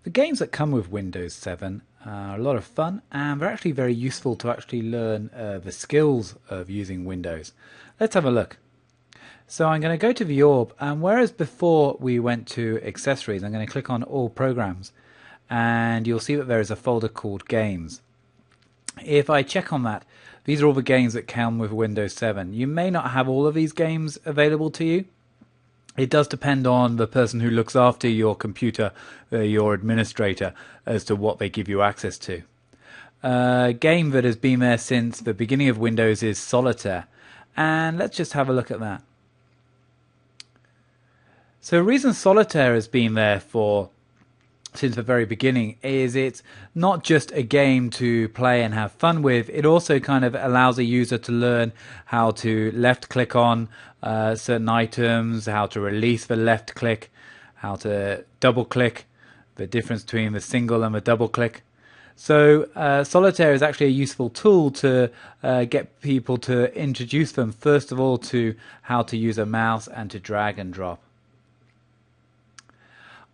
The games that come with Windows 7 are a lot of fun and they're actually very useful to actually learn the skills of using Windows. Let's have a look. So I'm going to go to the Orb, and whereas before we went to Accessories, I'm going to click on All Programs, and you'll see that there is a folder called Games. If I check on that, these are all the games that come with Windows 7. You may not have all of these games available to you. It does depend on the person who looks after your computer, your administrator, as to what they give you access to. A game that has been there since the beginning of Windows is Solitaire, and let's just have a look at that. So the reason Solitaire has been there for since the very beginning is it's not just a game to play and have fun with. It also kind of allows a user to learn how to left click on certain items, how to release the left click, how to double click, the difference between the single and the double click. So Solitaire is actually a useful tool to get people to introduce them first of all to how to use a mouse and to drag and drop.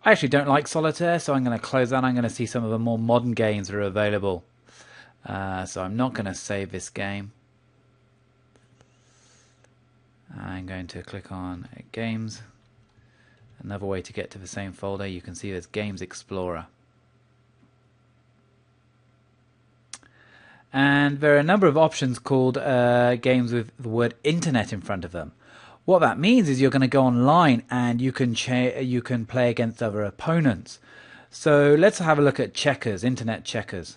I actually don't like Solitaire, so I'm going to close that. I'm going to see some of the more modern games that are available. So I'm not going to save this game. I'm going to click on Games. Another way to get to the same folder, you can see there's Games Explorer. And there are a number of options called games with the word Internet in front of them. What that means is you're going to go online and you can play against other opponents. So let's have a look at checkers, internet checkers.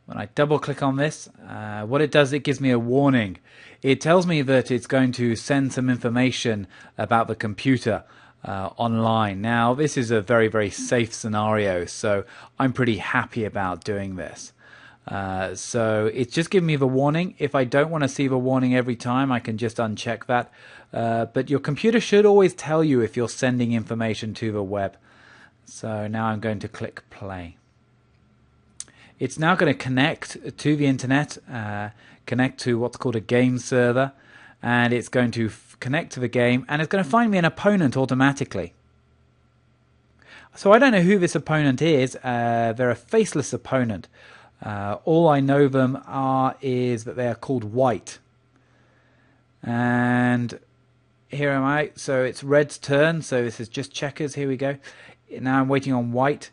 When I double click on this, what it does, it gives me a warning. It tells me that it's going to send some information about the computer online. Now this is a very, very safe scenario, so I'm pretty happy about doing this. So it's just giving me the warning. If I don't want to see the warning every time, I can just uncheck that. But your computer should always tell you if you're sending information to the web. So now I'm going to click play. It's now going to connect to the internet, connect to what's called a game server, and it's going to connect to the game, and it's going to find me an opponent automatically. So I don't know who this opponent is. They're a faceless opponent. All I know them is that they are called White. And here am I. So it's Red's turn. So this is just checkers. Here we go. Now I'm waiting on White.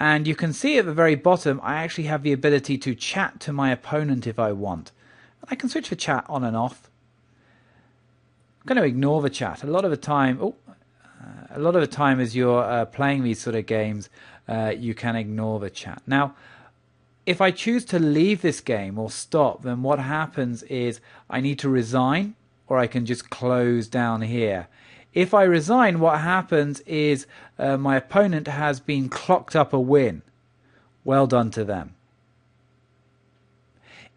And you can see at the very bottom, I actually have the ability to chat to my opponent if I want. I can switch the chat on and off. I'm going to ignore the chat. A lot of the time as you're playing these sort of games, you can ignore the chat. Now, if I choose to leave this game or stop, then what happens is I need to resign, or I can just close down here. If I resign, what happens is my opponent has been clocked up a win. Well done to them.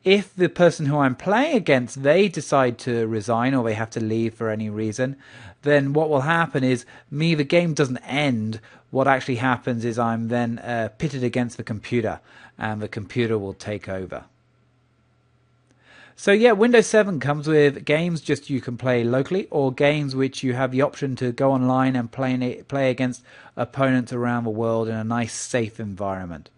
If the person who I'm playing against, they decide to resign or they have to leave for any reason, then what will happen is the game doesn't end. What actually happens is I'm then pitted against the computer, and the computer will take over. So yeah, Windows 7 comes with games just you can play locally, or games which you have the option to go online and play against opponents around the world in a nice, safe environment.